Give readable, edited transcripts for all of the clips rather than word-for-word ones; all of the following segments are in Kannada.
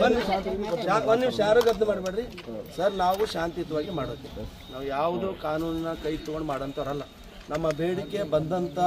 ಒಂದು ನಿಮಿಷ ಯಾರು ಗದ್ದು ಮಾಡಬೇಡ್ರಿ ಸರ್. ನಾವು ಶಾಂತಿಯುತವಾಗಿ ಮಾಡೋದು. ನಾವು ಯಾವುದು ಕಾನೂನಿನ ಕೈ ತೊಗೊಂಡು ಮಾಡೋಂಥವ್ರಲ್ಲ. ನಮ್ಮ ಬೇಡಿಕೆ ಬಂದಂಥ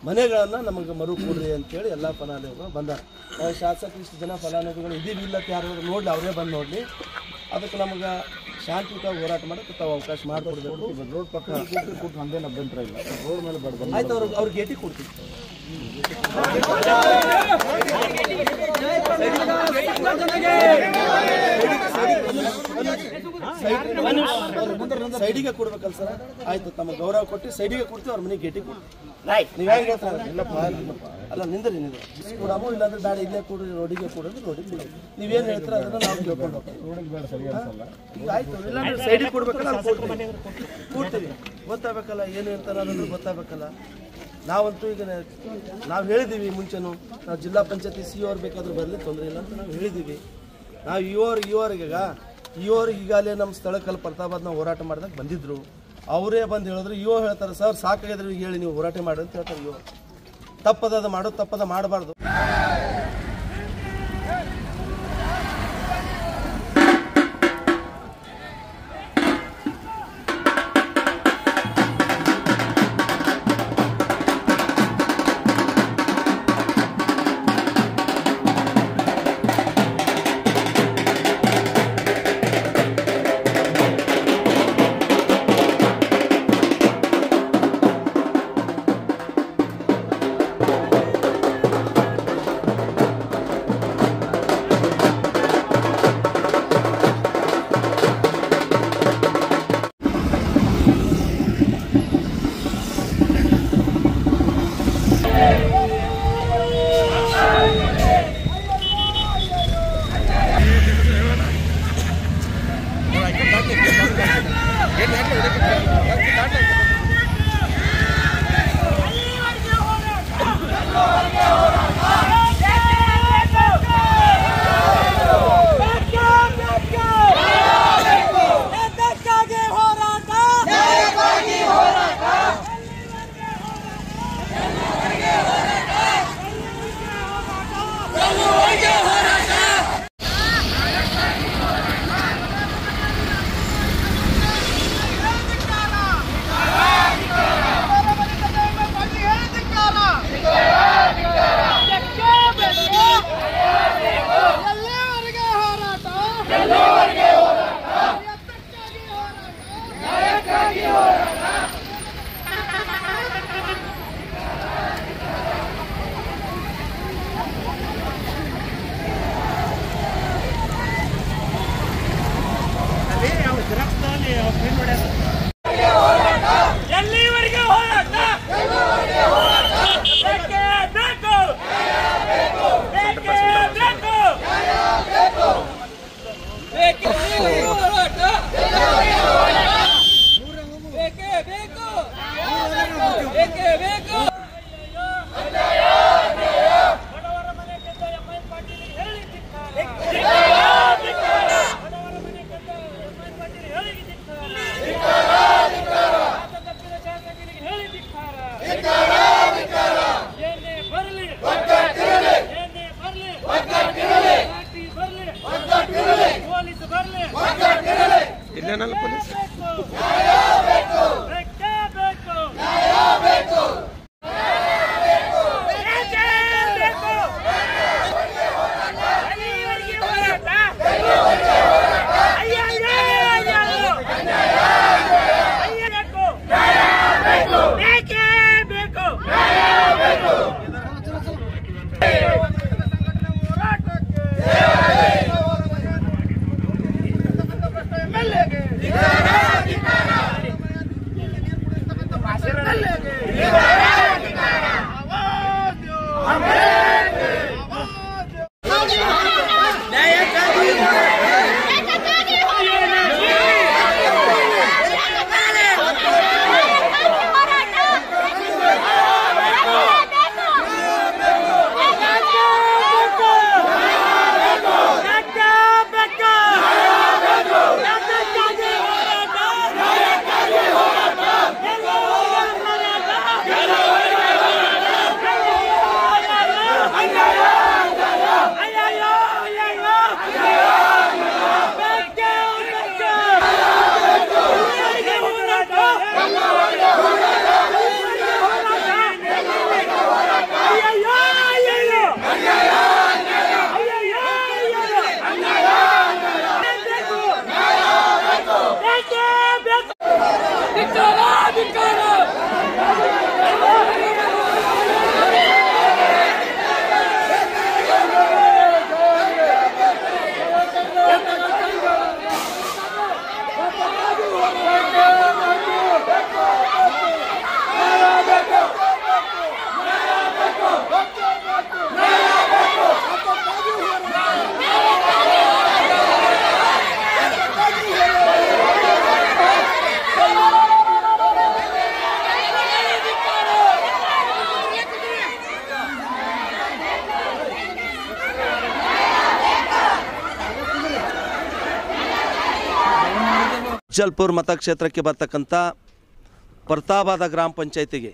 ಮನೆಗಳನ್ನು ನಮಗೆ ಮರು ಕೊಡ್ರಿ ಅಂತೇಳಿ ಎಲ್ಲ ಫಲಾನುಭವಿಗಳು ಬಂದಾರೆ. ನಾವು ಶಾಸಕರು ಇಷ್ಟು ಜನ ಫಲಾನುಭವಿಗಳು ಇದೀವಿ ಇಲ್ಲ ಯಾರು ನೋಡಲಿ, ಅವರೇ ಬಂದು ನೋಡಲಿ. ಅದಕ್ಕೆ ನಮಗೆ ಶಾಂತಿಯುತವಾಗಿ ಹೋರಾಟ ಮಾಡೋಕ್ಕೆ ತಾವು ಅವಕಾಶ ಮಾಡಿಕೊಡ್ಬೇಕು. ರೋಡ್ ಪಕ್ಕ ನಮ್ದೇನು ಅಭ್ಯಂತರ ಇಲ್ಲ. ರೋಡ್ ಮೇಲೆ ಬಡ್ದು ಆಯ್ತು, ಅವ್ರಿಗೆ ಗೇಟಿಗೆ ಕೊಡ್ತೀವಿ. ಸೈಡಿಗೆ ಕೊಡ್ಬೇಕಲ್ಲ ಸರ್. ಆಯ್ತು, ತಮ್ಮ ಗೌರವ ಕೊಟ್ಟು ಸೈಡಿಗೆ ಕೊಡ್ತೀವಿ, ಅವ್ರ ಮನೆಗೆ ಗೇಟಿಗೆ ಕೊಡ್ತೀವಿ. ನೀವು ಹೆಂಗೆ ಹೇಳ್ತಾರೆ ಅಲ್ಲ, ನಿಂದ್ರಿ ಕೊಡಮೋ ಇಲ್ಲಾಂದ್ರೆ ಬೇಡ ಇಲ್ಲೇ ಕೊಡ್ರಿ, ರೋಡಿಗೆ ಕೊಡೋದು ರೋಡಿಗೆ ನೀವೇನು ಹೇಳ್ತೀರ ಅದನ್ನ ನಾವು ಕೇಳ್ಕೊಂಡು ಹೋಗ್ತೀವಿ. ಈಗ ಆಯ್ತು, ಇಲ್ಲಾಂದ್ರೆ ಸೈಡಿಗೆ ಕೊಡ್ಬೇಕಲ್ಲ ಕೊಡ್ತೀವಿ. ಗೊತ್ತಾಗಬೇಕಲ್ಲ ಏನು ಹೇಳ್ತಾರೆ ಅನ್ನೋದು ಗೊತ್ತಾಗಬೇಕಲ್ಲ. ನಾವಂತೂ ಈಗ ನಾವು ಹೇಳಿದ್ದೀವಿ ಮುಂಚೆನೂ, ನಾವು ಜಿಲ್ಲಾ ಪಂಚಾಯತಿ ಸಿ ಅವ್ರು ಬೇಕಾದ್ರೂ ಬರಲಿ ತೊಂದರೆ ಇಲ್ಲ ಅಂತ ನಾವು ಹೇಳಿದ್ದೀವಿ. ನಾವು ಇವ್ರಿಗೆ ಈಗಾಗಲೇ ನಮ್ಮ ಸ್ಥಳಕ್ಕಲ್ಲಿ ಪ್ರತಾಪದ ನಾವು ಹೋರಾಟ ಮಾಡಿದಾಗ ಬಂದಿದ್ರು. ಅವರೇ ಬಂದು ಹೇಳಿದ್ರು, ಹೇಳ್ತಾರೆ ಸರ್ ಸಾಕಾಗಿದ್ರೆ ಹೇಳಿ ನೀವು ಹೋರಾಟ ಮಾಡಿ ಅಂತ ಹೇಳ್ತಾರೆ. ತಪ್ಪದ ಮಾಡೋದು, ತಪ್ಪದ ಮಾಡಬಾರ್ದು. ಅಫ್ಜಲ್ಪುರ್ ಮತಕ್ಷೇತ್ರಕ್ಕೆ ಬರ್ತಕ್ಕಂಥ ಪ್ರತಾಪದ ಗ್ರಾಮ ಪಂಚಾಯತಿಗೆ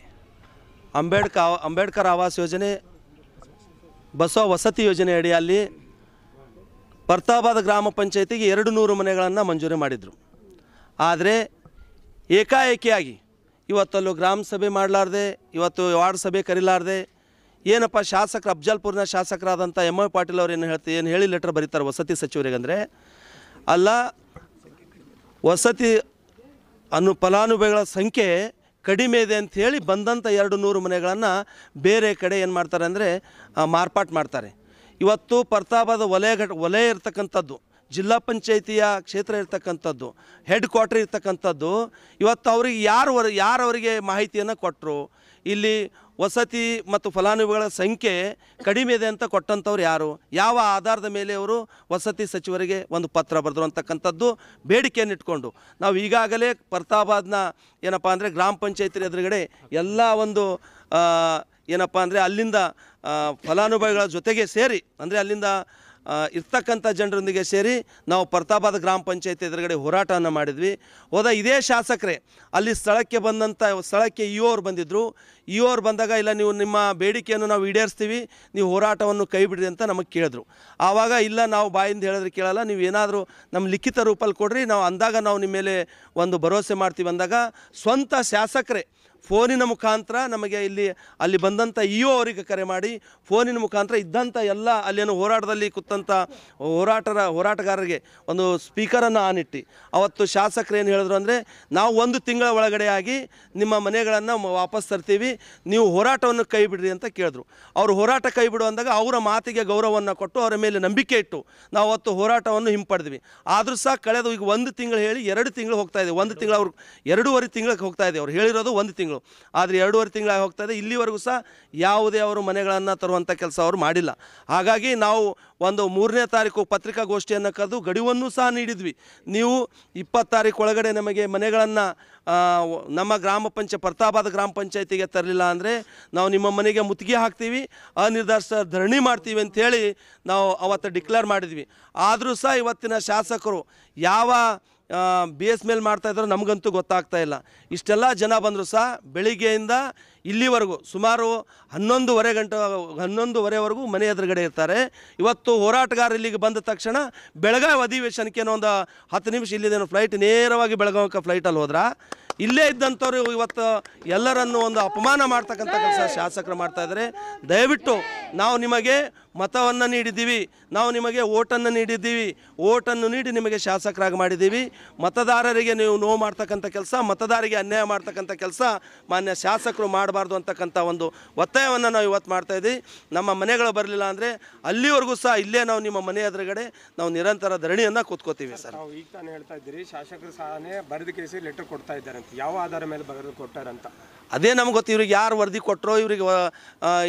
ಅಂಬೇಡ್ಕರ್ ಆವಾಸ್ ಯೋಜನೆ ಬಸವ ವಸತಿ ಯೋಜನೆ ಅಡಿಯಲ್ಲಿ ಪ್ರತಾಪದ ಗ್ರಾಮ ಪಂಚಾಯತಿಗೆ 200 ಮನೆಗಳನ್ನು ಮಂಜೂರಿ ಮಾಡಿದರು. ಆದರೆ ಏಕಾಏಕಿಯಾಗಿ ಇವತ್ತಲ್ಲೂ ಗ್ರಾಮ ಸಭೆ ಮಾಡಲಾರ್ದೆ, ಇವತ್ತು ವಾರ್ಡ್ ಸಭೆ ಕರೀಲಾರ್ದೆ ಏನಪ್ಪ ಶಾಸಕರು ಅಫ್ಜಲ್ಪುರ್ನ ಶಾಸಕರಾದಂಥ ಎಂ.ವೈ. ಪಾಟೀಲ್ ಅವರು ಏನು ಹೇಳಿ ಲೆಟರ್ ಬರೀತಾರೆ ವಸತಿ ಸಚಿವರಿಗೆ ಅಂದರೆ, ಅಲ್ಲ ವಸತಿ ಫಲಾನುಭವಿಗಳ ಸಂಖ್ಯೆ ಕಡಿಮೆ ಇದೆ ಅಂಥೇಳಿ ಬಂದಂಥ 200 ಮನೆಗಳನ್ನು ಬೇರೆ ಕಡೆ ಏನು ಮಾಡ್ತಾರೆ ಅಂದರೆ ಮಾರ್ಪಾಟು ಮಾಡ್ತಾರೆ. ಇವತ್ತು ಪ್ರತಾಪದ ವಲಯ ಇರ್ತಕ್ಕಂಥದ್ದು, ಜಿಲ್ಲಾ ಪಂಚಾಯಿತಿಯ ಕ್ಷೇತ್ರ ಇರ್ತಕ್ಕಂಥದ್ದು, ಹೆಡ್ ಕ್ವಾರ್ಟರ್ ಇರ್ತಕ್ಕಂಥದ್ದು, ಇವತ್ತು ಅವ್ರಿಗೆ ಯಾರು ಅವರಿಗೆ ಮಾಹಿತಿಯನ್ನು ಕೊಟ್ಟರು, ಇಲ್ಲಿ ವಸತಿ ಮತ್ತು ಫಲಾನುಭವಿಗಳ ಸಂಖ್ಯೆ ಕಡಿಮೆ ಇದೆ ಅಂತ ಕೊಟ್ಟಂಥವ್ರು ಯಾರು, ಯಾವ ಆಧಾರದ ಮೇಲೆ ಅವರು ವಸತಿ ಸಚಿವರಿಗೆ ಒಂದು ಪತ್ರ ಬರೆದ್ರು ಅಂತಕ್ಕಂಥದ್ದು ಬೇಡಿಕೆಯನ್ನು ಇಟ್ಕೊಂಡು ನಾವು ಈಗಾಗಲೇ ಪ್ರತಾಪನ ಏನಪ್ಪ ಅಂದರೆ ಗ್ರಾಮ ಪಂಚಾಯತಿ ಎದುರುಗಡೆ ಎಲ್ಲ ಒಂದು ಏನಪ್ಪ ಅಂದರೆ ಅಲ್ಲಿಂದ ಫಲಾನುಭವಿಗಳ ಜೊತೆಗೆ ಸೇರಿ ಅಂದರೆ ಅಲ್ಲಿಂದ ಇರ್ತಕ್ಕಂಥ ಜನರೊಂದಿಗೆ ಸೇರಿ ನಾವು ಪ್ರತಾಪದ ಗ್ರಾಮ ಪಂಚಾಯತಿ ಎದುರುಗಡೆ ಹೋರಾಟವನ್ನು ಮಾಡಿದ್ವಿ. ಇದೇ ಶಾಸಕರೇ ಅಲ್ಲಿ ಸ್ಥಳಕ್ಕೆ ಇ ಅವ್ರು ಬಂದಿದ್ದರು. ಇ ಅವ್ರು ಬಂದಾಗ ಇಲ್ಲ ನೀವು ನಿಮ್ಮ ಬೇಡಿಕೆಯನ್ನು ನಾವು ಈಡೇರಿಸ್ತೀವಿ, ನೀವು ಹೋರಾಟವನ್ನು ಕೈ ಬಿಡ್ರಿ ಅಂತ ನಮಗೆ ಕೇಳಿದ್ರು. ಆವಾಗ ಇಲ್ಲ ನಾವು ಬಾಯಿಂದ ಹೇಳಿದ್ರೆ ಕೇಳಲ್ಲ, ನೀವು ಏನಾದರೂ ನಮ್ಮ ಲಿಖಿತ ರೂಪಲ್ಲಿ ಕೊಡ್ರಿ, ನಾವು ಅಂದಾಗ ನಾವು ನಿಮ್ಮ ಮೇಲೆ ಒಂದು ಭರವಸೆ ಮಾಡ್ತೀವಿ ಅಂದಾಗ ಸ್ವಂತ ಶಾಸಕರೇ ಫೋನಿನ ಮುಖಾಂತರ ನಮಗೆ ಅಲ್ಲಿ ಬಂದಂಥ ಇ ಒ ಅವರಿಗೆ ಕರೆ ಮಾಡಿ ಫೋನಿನ ಮುಖಾಂತರ ಇದ್ದಂಥ ಎಲ್ಲ ಅಲ್ಲೇನು ಹೋರಾಟದಲ್ಲಿ ಕೂತಂಥ ಹೋರಾಟಗಾರರಿಗೆ ಒಂದು ಸ್ಪೀಕರನ್ನು ಆನಿಟ್ಟು ಅವತ್ತು ಶಾಸಕರು ಏನು ಹೇಳಿದ್ರು ಅಂದರೆ, ನಾವು 1 ತಿಂಗಳ ಒಳಗಡೆ ಆಗಿ ನಿಮ್ಮ ಮನೆಗಳನ್ನು ವಾಪಸ್ ತರ್ತೀವಿ, ನೀವು ಹೋರಾಟವನ್ನು ಕೈ ಬಿಡ್ರಿ ಅಂತ ಕೇಳಿದ್ರು. ಅವರು ಹೋರಾಟ ಕೈ ಬಿಡು ಅಂದಾಗ ಅವರ ಮಾತಿಗೆ ಗೌರವವನ್ನು ಕೊಟ್ಟು ಅವರ ಮೇಲೆ ನಂಬಿಕೆ ಇಟ್ಟು ನಾವು ಅವತ್ತು ಹೋರಾಟವನ್ನು ಹಿಂಪಡೆದ್ವಿ. ಆದರೂ ಸಹ ಕಳೆದ ಈಗ 1 ತಿಂಗಳು ಹೇಳಿ 2 ತಿಂಗಳು ಹೋಗ್ತಾ ಇದೆ. 1 ತಿಂಗಳು ಅವ್ರು 2.5 ತಿಂಗಳಿಗೆ ಹೋಗ್ತಾ ಇದೆ. ಅವ್ರು ಹೇಳಿರೋದು 1 ತಿಂಗಳು, ಆದರೆ 2.5 ತಿಂಗಳಾಗಿ ಹೋಗ್ತಾ ಇದೆ. ಇಲ್ಲಿವರೆಗೂ ಸಹ ಯಾವುದೇ ಅವರು ಮನೆಗಳನ್ನು ತರುವಂಥ ಕೆಲಸ ಅವರು ಮಾಡಿಲ್ಲ. ಹಾಗಾಗಿ ನಾವು ಒಂದು 3ನೇ ತಾರೀಕು ಪತ್ರಿಕಾಗೋಷ್ಠಿಯನ್ನು ಕರೆದು ಗಡುವನ್ನು ಸಹ ನೀಡಿದ್ವಿ. ನೀವು 20 ತಾರೀಕು ಒಳಗಡೆ ನಮಗೆ ಮನೆಗಳನ್ನು ನಮ್ಮ ಪ್ರತಾಪದ ಗ್ರಾಮ ಪಂಚಾಯತಿಗೆ ತರಲಿಲ್ಲ ಅಂದರೆ ನಾವು ನಿಮ್ಮ ಮನೆಗೆ ಮುತ್ತಿಗೆ ಹಾಕ್ತೀವಿ, ಅನಿರ್ದಿಷ್ಟ ಧರಣಿ ಮಾಡ್ತೀವಿ ಅಂಥೇಳಿ ನಾವು ಅವತ್ತು ಡಿಕ್ಲೇರ್ ಮಾಡಿದ್ವಿ. ಆದರೂ ಸಹ ಇವತ್ತಿನ ಶಾಸಕರು ಯಾವ ಬೇಸ್ ಮೇಲೆ ಮಾಡ್ತಾಯಿದ್ರು ನಮಗಂತೂ ಗೊತ್ತಾಗ್ತಾ ಇಲ್ಲ. ಇಷ್ಟೆಲ್ಲ ಜನ ಬಂದರೂ ಸಹ ಬೆಳಿಗ್ಗೆಯಿಂದ ಇಲ್ಲಿವರೆಗೂ ಸುಮಾರು 11:30ವರೆಗೂ ಮನೆ ಎದುರುಗಡೆ ಇರ್ತಾರೆ. ಇವತ್ತು ಹೋರಾಟಗಾರ ಇಲ್ಲಿಗೆ ಬಂದ ತಕ್ಷಣ ಬೆಳಗಾವಿ ಅಧಿವೇಶನಕ್ಕೆ ಒಂದು 10 ನಿಮಿಷ ಇಲ್ಲಿದ್ದೇನು ಫ್ಲೈಟ್ ನೇರವಾಗಿ ಬೆಳಗಾವಿಗೆ ಫ್ಲೈಟಲ್ಲಿ ಹೋದ್ರ ಇಲ್ಲೇ ಇದ್ದಂಥವ್ರು ಇವತ್ತು ಎಲ್ಲರನ್ನು ಒಂದು ಅಪಮಾನ ಮಾಡ್ತಕ್ಕಂಥ ಕೆಲಸ ಶಾಸಕರು ಮಾಡ್ತಾಯಿದ್ದಾರೆ. ದಯವಿಟ್ಟು ನಾವು ನಿಮಗೆ ಮತವನ್ನು ನೀಡಿದ್ದೀವಿ, ನಾವು ನಿಮಗೆ ಓಟನ್ನು ನೀಡಿದ್ದೀವಿ, ಓಟನ್ನು ನೀಡಿ ನಿಮಗೆ ಶಾಸಕರಾಗಿ ಮಾಡಿದ್ದೀವಿ. ಮತದಾರರಿಗೆ ನೀವು ನೋವು ಮಾಡ್ತಕ್ಕಂಥ ಕೆಲಸ, ಮತದಾರರಿಗೆ ಅನ್ಯಾಯ ಮಾಡ್ತಕ್ಕಂಥ ಕೆಲಸ ಮಾನ್ಯ ಶಾಸಕರು ಮಾಡಬಾರ್ದು ಅಂತಕ್ಕಂಥ ಒಂದು ಒತ್ತಾಯವನ್ನು ನಾವು ಇವತ್ತು ಮಾಡ್ತಾಯಿದ್ದೀವಿ. ನಮ್ಮ ಮನೆಗಳು ಬರಲಿಲ್ಲ ಅಂದರೆ ಅಲ್ಲಿವರೆಗೂ ಸಹ ಇಲ್ಲೇ ನಾವು ನಿಮ್ಮ ಮನೆ ಎದುರುಗಡೆ ನಾವು ನಿರಂತರ ಧರಣಿಯನ್ನು ಕೂತ್ಕೋತೀವಿ. ಸರ್, ನಾವು ಈಗ ತಾನೇ ಹೇಳ್ತಾ ಇದ್ದೀರಿ ಶಾಸಕರು ಸಹನೆ ಬರೆದ ಕೇಸಿ ಲೆಟರ್ ಕೊಡ್ತಾ ಇದ್ದಾರೆ ಅಂತ, ಯಾವ ಆಧಾರ ಮೇಲೆ ಬರೆದು ಕೊಟ್ಟಾರಂತ ಅದೇ ನಮ್ಗೆ ಗೊತ್ತು. ಇವ್ರಿಗೆ ಯಾರು ವರದಿ ಕೊಟ್ಟರೋ, ಇವರಿಗೆ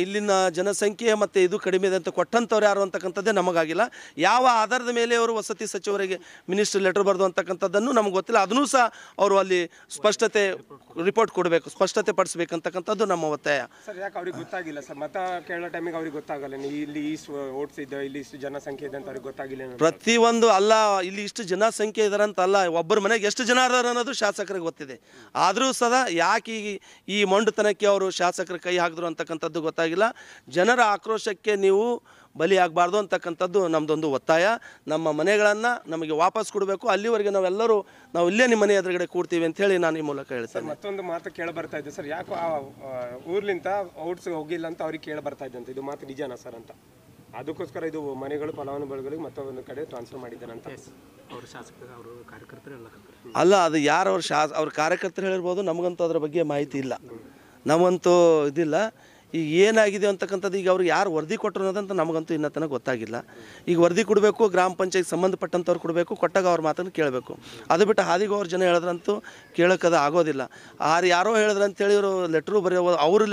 ಇಲ್ಲಿನ ಜನಸಂಖ್ಯೆ ಮತ್ತು ಇದು ಕಡಿಮೆ ಇದೆ ಅಂತ ಕೊಟ್ಟಂಥವ್ರು ಯಾರು ಅಂತಕ್ಕಂಥದ್ದೇ ನಮಗಾಗಿಲ್ಲ. ಯಾವ ಆಧಾರದ ಮೇಲೆ ಅವರು ವಸತಿ ಸಚಿವರಿಗೆ ಮಿನಿಸ್ಟರ್ ಲೆಟರ್ ಬರೆದು ಅಂತಕ್ಕಂಥದ್ದನ್ನು ನಮ್ಗೆ ಗೊತ್ತಿಲ್ಲ. ಅದನ್ನೂ ಸಹ ಅವರು ಅಲ್ಲಿ ಸ್ಪಷ್ಟತೆ ರಿಪೋರ್ಟ್ ಕೊಡಬೇಕು, ಸ್ಪಷ್ಟತೆ ಪಡಿಸ್ಬೇಕಂತಕ್ಕಂಥದ್ದು ನಮ್ಮ ಒತ್ತಾಯ. ಸರ್, ಯಾಕೆ ಅವ್ರಿಗೆ ಗೊತ್ತಾಗಿಲ್ಲ ಸರ್? ಮತ ಕೇಳೋ ಟೈಮಿಗೆ ಅವ್ರಿಗೆ ಗೊತ್ತಾಗಲ್ಲ ಇಲ್ಲಿ ಇಷ್ಟು ಓಟ್ಸ್ ಇದೆ, ಇಲ್ಲಿ ಇಷ್ಟು ಜನಸಂಖ್ಯೆ ಇದೆ ಅಂತ ಅವ್ರಿಗೆ ಗೊತ್ತಾಗಿಲ್ಲ. ಪ್ರತಿಯೊಂದು ಅಲ್ಲ, ಇಲ್ಲಿ ಇಷ್ಟು ಜನಸಂಖ್ಯೆ ಇದಾರಂತ ಅಲ್ಲ, ಒಬ್ಬರ ಮನೆಗೆ ಎಷ್ಟು ಜನ ಇದಾರೆ ಅನ್ನೋದು ಶಾಸಕರಿಗೆ ಗೊತ್ತಿದೆ. ಆದರೂ ಸದಾ ಯಾಕೆ ಈ ಮೊಂಡುತನಕ್ಕೆ ಅವರು ಶಾಸಕರ ಕೈ ಹಾಕಿದ್ರು ಅಂತಕ್ಕಂಥದ್ದು ಗೊತ್ತಾಗಿಲ್ಲ. ಜನರ ಆಕ್ರೋಶಕ್ಕೆ ನೀವು ಬಲಿಯಾಗಬಾರ್ದು ಅಂತಕ್ಕಂಥದ್ದು ನಮ್ಮದೊಂದು ಒತ್ತಾಯ. ನಮ್ಮ ಮನೆಗಳನ್ನು ನಮಗೆ ವಾಪಸ್ ಕೊಡಬೇಕು, ಅಲ್ಲಿವರೆಗೆ ನಾವು ಇಲ್ಲೇ ನಿಮ್ಮ ಮನೆ ಎದುರುಗಡೆ ಕೂಡ್ತೀವಿ ಅಂತೇಳಿ ನಾನು ಈ ಮೂಲಕ ಹೇಳ್ತೇನೆ. ಮತ್ತೊಂದು ಮಾತು ಕೇಳಿ ಬರ್ತಾ ಇದೆ ಸರ್, ಯಾಕೆ ಊರ್ಲಿಂದ ಔಟ್ಸ್ ಹೋಗಿಲ್ಲ ಅಂತ ಅವ್ರಿಗೆ ಕೇಳಿ ಬರ್ತಾ ಇದೆ ಅಂತ, ಇದು ಮಾತು ನಿಜಾನಾ ಸರ್ ಅಂತ? ಅದಕ್ಕೋಸ್ಕರ ಇದು ಮನೆಗಳು ಫಲಾನುಭವಿಗಳಿಗೆ ಮತ್ತೊಂದು ಕಡೆ ಟ್ರಾನ್ಸ್ಫರ್ ಮಾಡಿದ್ದಾರೆ ಅಂತ ಅವರು ಶಾಸಕರು ಅವರು ಕಾರ್ಯಕರ್ತರು ಎಲ್ಲ ಅಲ್ಲ, ಅದು ಯಾರು ಅವ್ರ ಕಾರ್ಯಕರ್ತರು ಹೇಳಿರ್ಬೋದು, ನಮಗಂತೂ ಅದ್ರ ಬಗ್ಗೆ ಮಾಹಿತಿ ಇಲ್ಲ, ನಮಗಂತೂ ಇದಿಲ್ಲ. ಈಗ ಏನಾಗಿದೆ ಅಂತಕ್ಕಂಥದ್ದು ಈಗ ಅವ್ರಿಗೆ ಯಾರು ವರದಿ ಕೊಟ್ಟರು ಅನ್ನೋದಂತ ನಮಗಂತೂ ಇನ್ನೂ ತನಕ ಗೊತ್ತಾಗಿಲ್ಲ. ಈಗ ವರದಿ ಕೊಡಬೇಕು, ಗ್ರಾಮ ಪಂಚಾಯತ್ ಸಂಬಂಧಪಟ್ಟಂಥವ್ರು ಕೊಡಬೇಕು, ಕೊಟ್ಟಾಗ ಅವ್ರ ಮಾತನ್ನು ಕೇಳಬೇಕು. ಅದು ಬಿಟ್ಟು ಹಾದಿಗೆ ಅವ್ರ ಜನ ಹೇಳಿದ್ರಂತೂ ಕೇಳೋಕ್ಕದು ಆಗೋದಿಲ್ಲ. ಯಾರೋ ಹೇಳಿದ್ರಂತೇಳಿ ಇವರು ಲೆಟ್ರು ಬರೆಯೋ ಅವ್ರ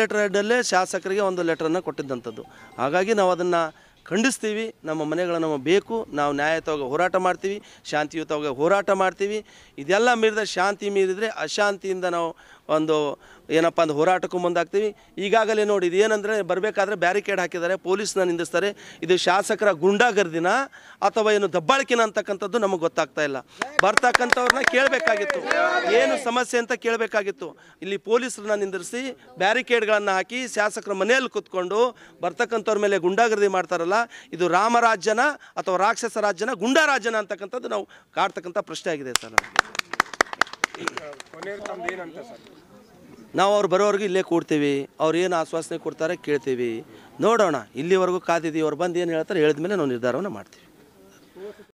ಲೆಟ್ರ್ ಹೆಡ್ಡಲ್ಲೇ ಶಾಸಕರಿಗೆ ಒಂದು ಲೆಟ್ರನ್ನು ಕೊಟ್ಟಿದ್ದಂಥದ್ದು. ಹಾಗಾಗಿ ನಾವು ಅದನ್ನು ಖಂಡಿಸ್ತೀವಿ. ನಮ್ಮ ಮನೆಗಳು ನಮಗೆ ಬೇಕು, ನಾವು ನ್ಯಾಯಯುತವಾಗಿ ಹೋರಾಟ ಮಾಡ್ತೀವಿ, ಶಾಂತಿಯುತವಾಗಿ ಹೋರಾಟ ಮಾಡ್ತೀವಿ. ಇದೆಲ್ಲ ಮೀರಿದ ಶಾಂತಿ ಮೀರಿದರೆ ಅಶಾಂತಿಯಿಂದ ನಾವು ಒಂದು ಏನಪ್ಪ ಅಂದ್ರೆ ಹೋರಾಟಕ್ಕೂ ಮುಂದಾಗ್ತೀವಿ. ಈಗಾಗಲೇ ನೋಡಿ, ಇದು ಏನಂದರೆ ಬರಬೇಕಾದ್ರೆ ಬ್ಯಾರಿಕೇಡ್ ಹಾಕಿದ್ದಾರೆ, ಪೊಲೀಸ್ನ ನಿಂದಿಸ್ತಾರೆ. ಇದು ಶಾಸಕರ ಗುಂಡಾಗರ್ದಿನ ಅಥವಾ ಏನು ದಬ್ಬಾಳಿಕೆನ ಅಂತಕ್ಕಂಥದ್ದು ನಮಗೆ ಗೊತ್ತಾಗ್ತಾ ಇಲ್ಲ. ಬರ್ತಕ್ಕಂಥವ್ರನ್ನ ಕೇಳಬೇಕಾಗಿತ್ತು, ಏನು ಸಮಸ್ಯೆ ಅಂತ ಕೇಳಬೇಕಾಗಿತ್ತು. ಇಲ್ಲಿ ಪೊಲೀಸರನ್ನ ನಿಂದಿರಿಸಿ ಬ್ಯಾರಿಕೇಡ್ಗಳನ್ನು ಹಾಕಿ ಶಾಸಕರ ಮನೆಯಲ್ಲಿ ಕೂತ್ಕೊಂಡು ಬರ್ತಕ್ಕಂಥವ್ರ ಮೇಲೆ ಗುಂಡಾಗರ್ದಿ ಮಾಡ್ತಾರಲ್ಲ, ಇದು ರಾಮರಾಜ್ಯನ ಅಥವಾ ರಾಕ್ಷಸ ರಾಜ್ಯನ ಗುಂಡಾ ರಾಜ್ಯನ ಅಂತಕ್ಕಂಥದ್ದು ನಾವು ಕಾಡ್ತಕ್ಕಂಥ ಪ್ರಶ್ನೆ ಆಗಿದೆ ಸರ್. ನಾವು ಅವ್ರು ಬರೋವರೆಗೂ ಇಲ್ಲೇ ಕೂಡ್ತೀವಿ, ಅವ್ರು ಏನು ಆಶ್ವಾಸನೆ ಕೊಡ್ತಾರೆ ಕೇಳ್ತೀವಿ, ನೋಡೋಣ. ಇಲ್ಲಿವರೆಗೂ ಕಾದಿದ್ದೀವಿ, ಅವ್ರು ಬಂದು ಏನು ಹೇಳ್ತಾರೆ ಹೇಳಿದ ಮೇಲೆ ನಾವು ನಿರ್ಧಾರವನ್ನು ಮಾಡ್ತೀವಿ.